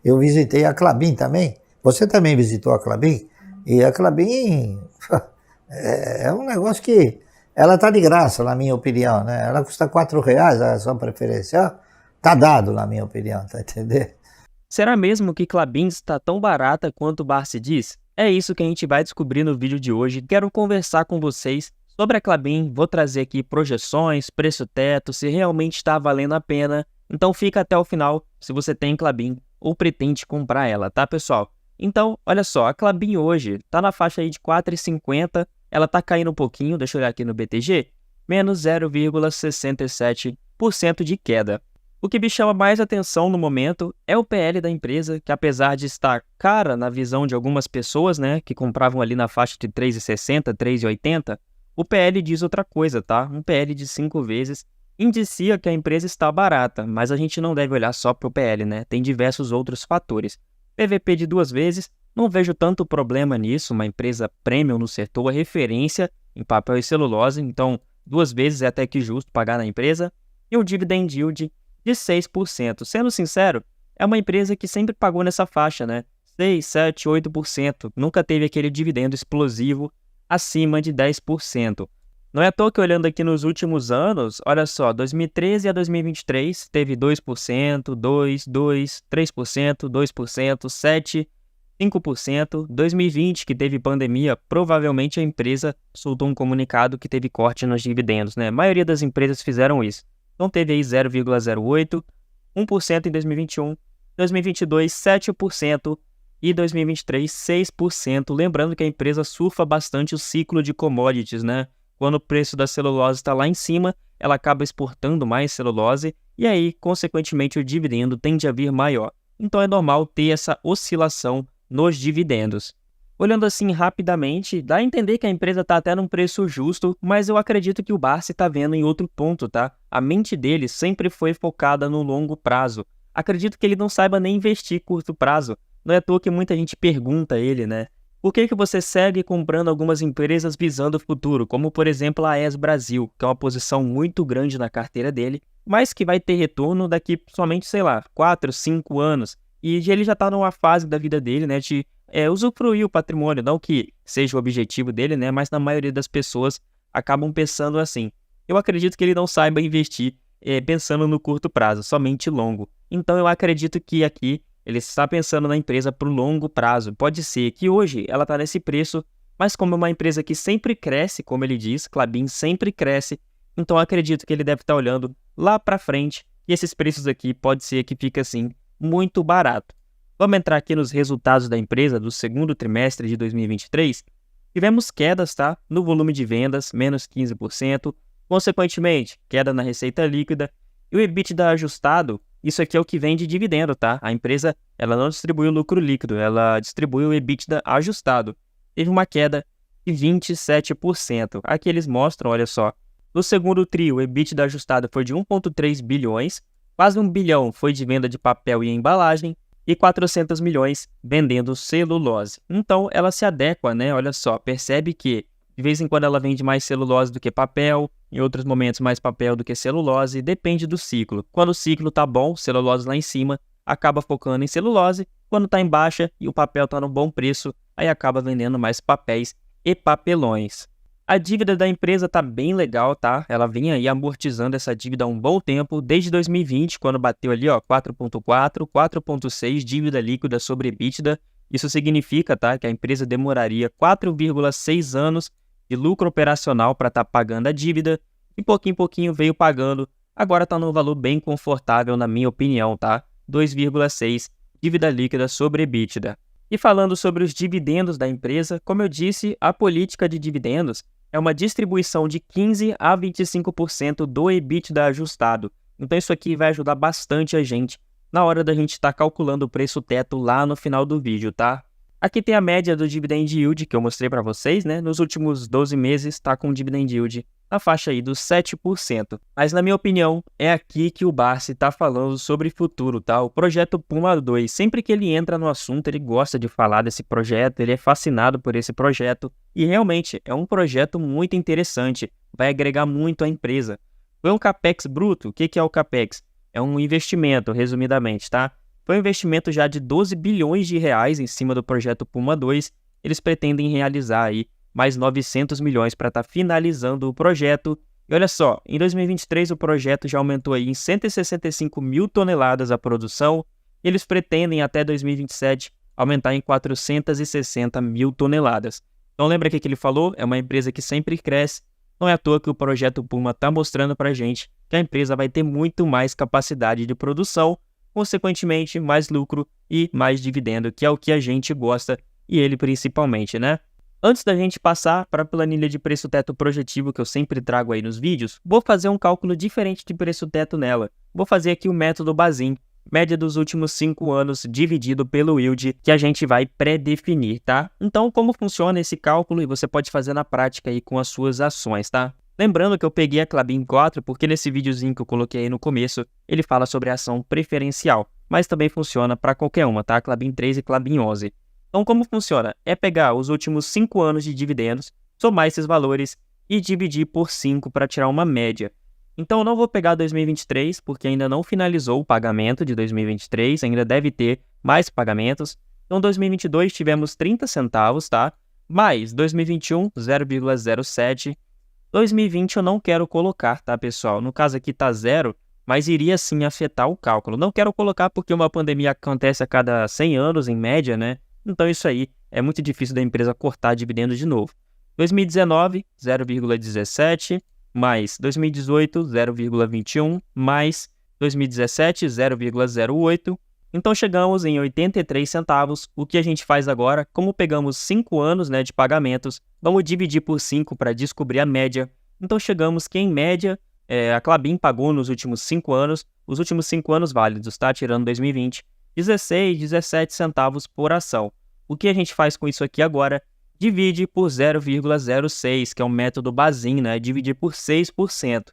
eu visitei a Klabin também. Você também visitou a Klabin? E a Klabin é um negócio que ela está de graça, na minha opinião, né? Ela custa R$ 4, a ação preferencial. Tá dado, na minha opinião, tá entendendo? Será mesmo que Klabin está tão barata quanto o Barsi diz? É isso que a gente vai descobrir no vídeo de hoje. Quero conversar com vocês sobre a Klabin, vou trazer aqui projeções, preço-teto, se realmente está valendo a pena. Então fica até o final se você tem Klabin ou pretende comprar ela, tá, pessoal? Então, olha só, a Klabin hoje está na faixa aí de 4,50, ela está caindo um pouquinho, deixa eu olhar aqui no BTG, menos 0,67% de queda. O que me chama mais atenção no momento é o PL da empresa, que apesar de estar cara na visão de algumas pessoas, né, que compravam ali na faixa de 3,60, 3,80, o PL diz outra coisa, tá? Um PL de 5 vezes indicia que a empresa está barata, mas a gente não deve olhar só para o PL, né? Tem diversos outros fatores. PVP de 2 vezes, não vejo tanto problema nisso, uma empresa premium no setor, é referência em papel e celulose, então 2 vezes é até que justo pagar na empresa, e um dividend yield de 6%. Sendo sincero, é uma empresa que sempre pagou nessa faixa, né? 6, 7, 8%. Nunca teve aquele dividendo explosivo acima de 10%. Não é à toa que olhando aqui nos últimos anos, olha só, 2013 a 2023 teve 2%, 2, 2, 3%, 2%, 7%, 5%. 2020, que teve pandemia, provavelmente a empresa soltou um comunicado que teve corte nos dividendos, né? A maioria das empresas fizeram isso. Então teve aí 0,08%, 1% em 2021, 2022 7% e 2023 6%. Lembrando que a empresa surfa bastante o ciclo de commodities, né? Quando o preço da celulose está lá em cima, ela acaba exportando mais celulose e aí, consequentemente, o dividendo tende a vir maior. Então é normal ter essa oscilação nos dividendos. Olhando assim rapidamente, dá a entender que a empresa está até num preço justo, mas eu acredito que o Barsi está vendo em outro ponto, tá? A mente dele sempre foi focada no longo prazo. Acredito que ele não saiba nem investir curto prazo. Não é à toa que muita gente pergunta a ele, né? Por que você segue comprando algumas empresas visando o futuro, como por exemplo a AES Brasil, que é uma posição muito grande na carteira dele, mas que vai ter retorno daqui somente, sei lá, 4, 5 anos. E ele já está numa fase da vida dele, né, de usufruir o patrimônio, não que seja o objetivo dele, né, mas na maioria das pessoas acabam pensando assim. Eu acredito que ele não saiba investir pensando no curto prazo, somente longo. Então eu acredito que aqui ele está pensando na empresa para o longo prazo. Pode ser que hoje ela está nesse preço, mas como é uma empresa que sempre cresce, como ele diz, Klabin sempre cresce, então eu acredito que ele deve estar olhando lá para frente e esses preços aqui pode ser que fique assim muito barato. Vamos entrar aqui nos resultados da empresa do segundo trimestre de 2023. Tivemos quedas, tá? No volume de vendas, menos 15%, consequentemente, queda na receita líquida e o EBITDA ajustado. Isso aqui é o que vem de dividendo, tá? A empresa ela não distribui o lucro líquido, ela distribui o EBITDA ajustado. Teve uma queda de 27%. Aqui eles mostram, olha só, no segundo TRI, o EBITDA ajustado foi de 1,3 bilhões, quase 1 bilhão foi de venda de papel e embalagem e 400 milhões vendendo celulose. Então, ela se adequa, né? Olha só, percebe que de vez em quando ela vende mais celulose do que papel, em outros momentos mais papel do que celulose, depende do ciclo. Quando o ciclo tá bom, celulose lá em cima, acaba focando em celulose. Quando tá em baixa e o papel tá no bom preço, aí acaba vendendo mais papéis e papelões. A dívida da empresa tá bem legal, tá? Ela vinha aí amortizando essa dívida há um bom tempo, desde 2020, quando bateu ali, ó, 4,4, 4,6 dívida líquida sobre EBITDA. Isso significa, tá, que a empresa demoraria 4,6 anos de lucro operacional para estar pagando a dívida, e pouquinho em pouquinho veio pagando, agora está num valor bem confortável na minha opinião, tá? 2,6 dívida líquida sobre EBITDA. E falando sobre os dividendos da empresa, como eu disse, a política de dividendos é uma distribuição de 15 a 25% do EBITDA ajustado. Então isso aqui vai ajudar bastante a gente na hora da gente estar calculando o preço teto lá no final do vídeo, tá? Aqui tem a média do dividend yield que eu mostrei para vocês, né? Nos últimos 12 meses está com dividend yield na faixa aí dos 7%. Mas na minha opinião, é aqui que o Barsi está falando sobre futuro, tá? O projeto Puma 2, sempre que ele entra no assunto, ele gosta de falar desse projeto, ele é fascinado por esse projeto e realmente é um projeto muito interessante, vai agregar muito à empresa. Foi um capex bruto. O que é o capex? É um investimento, resumidamente, tá? Foi um investimento já de 12 bilhões de reais em cima do projeto Puma 2. Eles pretendem realizar aí mais 900 milhões para estar finalizando o projeto. E olha só, em 2023 o projeto já aumentou aí em 165 mil toneladas a produção. E eles pretendem até 2027 aumentar em 460 mil toneladas. Então lembra que ele falou? É uma empresa que sempre cresce. Não é à toa que o projeto Puma está mostrando para a gente que a empresa vai ter muito mais capacidade de produção, consequentemente mais lucro e mais dividendo, que é o que a gente gosta, e ele principalmente, né? Antes da gente passar para a planilha de preço-teto projetivo que eu sempre trago aí nos vídeos, vou fazer um cálculo diferente de preço-teto nela. Vou fazer aqui o método Bazin, média dos últimos 5 anos dividido pelo yield, que a gente vai pré-definir, tá? Então, como funciona esse cálculo, e você pode fazer na prática aí com as suas ações, tá? Lembrando que eu peguei a Klabin 4 porque nesse videozinho que eu coloquei aí no começo, ele fala sobre a ação preferencial, mas também funciona para qualquer uma, tá? Klabin 3 e Klabin 11. Então, como funciona? É pegar os últimos 5 anos de dividendos, somar esses valores e dividir por 5 para tirar uma média. Então, eu não vou pegar 2023, porque ainda não finalizou o pagamento de 2023, ainda deve ter mais pagamentos. Então, 2022 tivemos 30 centavos, tá? Mais 2021, 0,07. 2020 eu não quero colocar, tá, pessoal? No caso aqui tá 0, mas iria sim afetar o cálculo. Não quero colocar porque uma pandemia acontece a cada 100 anos, em média, né? Então isso aí é muito difícil da empresa cortar dividendos de novo. 2019, 0,17, mais 2018, 0,21, mais 2017, 0,08. Então chegamos em 83 centavos. O que a gente faz agora, como pegamos 5 anos, né, de pagamentos, vamos dividir por 5 para descobrir a média. Então chegamos que em média, a Klabin pagou nos últimos 5 anos, os últimos 5 anos válidos, tá? Tirando 2020, 16, 17 centavos por ação. O que a gente faz com isso aqui agora? Divide por 0,06, que é o método Bazin, né? Dividir por 6%.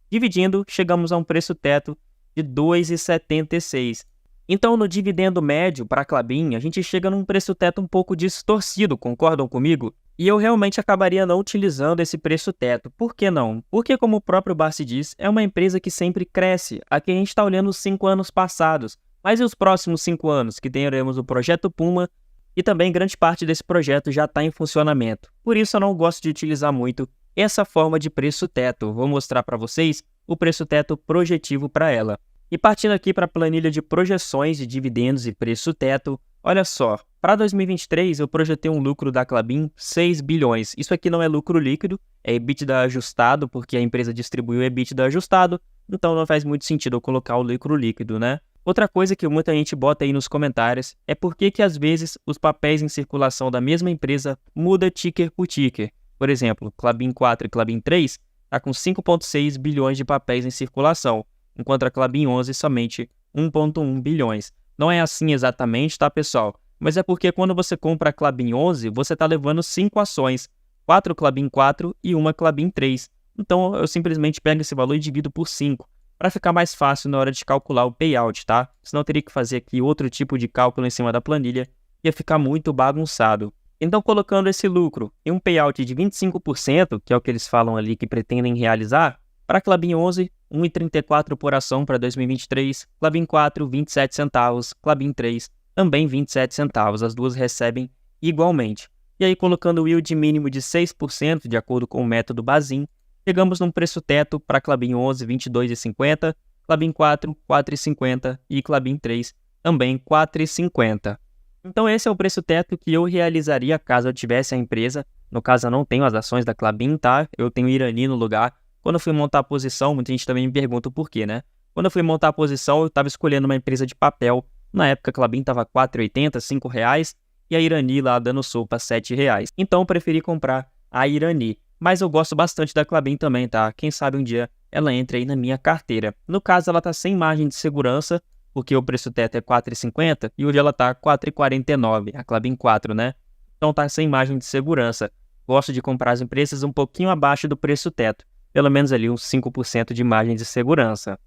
Dividindo, chegamos a um preço teto de 2,76. Então, no dividendo médio para a Klabin, a gente chega num preço teto um pouco distorcido, concordam comigo? E eu realmente acabaria não utilizando esse preço teto. Por que não? Porque, como o próprio Barsi diz, é uma empresa que sempre cresce. Aqui a gente está olhando os 5 anos passados. Mas e os próximos 5 anos, que teremos o projeto Puma, e também grande parte desse projeto já está em funcionamento. Por isso eu não gosto de utilizar muito essa forma de preço teto. Vou mostrar para vocês o preço teto projetivo para ela. E partindo aqui para a planilha de projeções de dividendos e preço teto, olha só, para 2023 eu projetei um lucro da Klabin 6 bilhões. Isso aqui não é lucro líquido, é EBITDA ajustado, porque a empresa distribuiu EBITDA ajustado, então não faz muito sentido eu colocar o lucro líquido, né? Outra coisa que muita gente bota aí nos comentários é por que às vezes os papéis em circulação da mesma empresa muda ticker por ticker. Por exemplo, Klabin 4 e Klabin 3 está com 5,6 bilhões de papéis em circulação, enquanto a Klabin 11 somente 1,1 bilhões. Não é assim exatamente, tá, pessoal? Mas é porque quando você compra a Klabin 11, você está levando 5 ações, 4 Klabin 4 e uma Klabin 3. Então eu simplesmente pego esse valor e divido por 5. Para ficar mais fácil na hora de calcular o payout, tá? Senão eu teria que fazer aqui outro tipo de cálculo em cima da planilha, ia ficar muito bagunçado. Então, colocando esse lucro em um payout de 25%, que é o que eles falam ali que pretendem realizar, para a Klabin 11, 1,34 por ação para 2023, Klabin 4, 27 centavos, Klabin 3, também 27 centavos, as duas recebem igualmente. E aí, colocando o yield mínimo de 6%, de acordo com o método Bazin, chegamos num preço teto para Klabin 11, 22,50, Klabin 4, 4,50 e Klabin 3, também 4,50. Então esse é o preço teto que eu realizaria caso eu tivesse a empresa. No caso eu não tenho as ações da Klabin, tá? Eu tenho Irani no lugar. Quando eu fui montar a posição, muita gente também me pergunta o porquê, né? Quando eu fui montar a posição, eu estava escolhendo uma empresa de papel. Na época a Klabin estava R$ 4,80, R$ 5 e a Irani lá dando sopa R$ 7. Então eu preferi comprar a Irani. Mas eu gosto bastante da Klabin também, tá? Quem sabe um dia ela entre aí na minha carteira. No caso, ela tá sem margem de segurança, porque o preço teto é 4,50 e hoje ela tá 4,49, a Klabin 4, né? Então tá sem margem de segurança. Gosto de comprar as empresas um pouquinho abaixo do preço teto, pelo menos ali uns 5% de margem de segurança.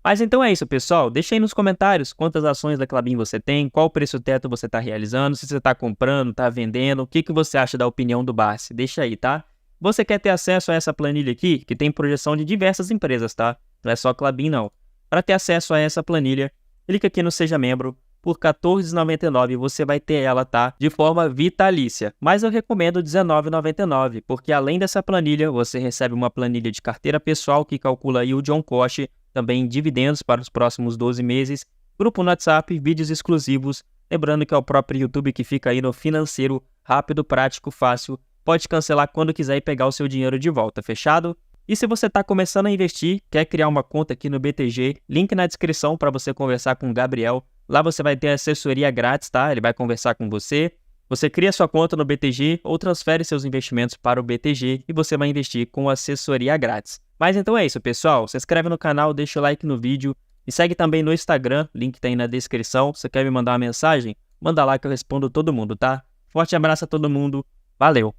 Mas então é isso, pessoal. Deixa aí nos comentários quantas ações da Klabin você tem, qual preço teto você está realizando, se você está comprando, está vendendo, o que você acha da opinião do Barsi. Deixa aí, tá? Você quer ter acesso a essa planilha aqui, que tem projeção de diversas empresas, tá? Não é só Klabin, não. Para ter acesso a essa planilha, clica aqui no Seja Membro, por R$ 14,99 você vai ter ela, tá? De forma vitalícia. Mas eu recomendo R$ 19,99, porque além dessa planilha, você recebe uma planilha de carteira pessoal que calcula aí o John Cost, também dividendos para os próximos 12 meses, grupo no WhatsApp, vídeos exclusivos. Lembrando que é o próprio YouTube que fica aí no financeiro, rápido, prático, fácil. Pode cancelar quando quiser e pegar o seu dinheiro de volta, fechado? E se você está começando a investir, quer criar uma conta aqui no BTG, link na descrição para você conversar com o Gabriel. Lá você vai ter assessoria grátis, tá? Ele vai conversar com você. Você cria sua conta no BTG ou transfere seus investimentos para o BTG e você vai investir com assessoria grátis. Mas então é isso, pessoal. Se inscreve no canal, deixa o like no vídeo. Me segue também no Instagram, link tá aí na descrição. Se você quer me mandar uma mensagem, manda lá que eu respondo todo mundo, tá? Forte abraço a todo mundo. Valeu!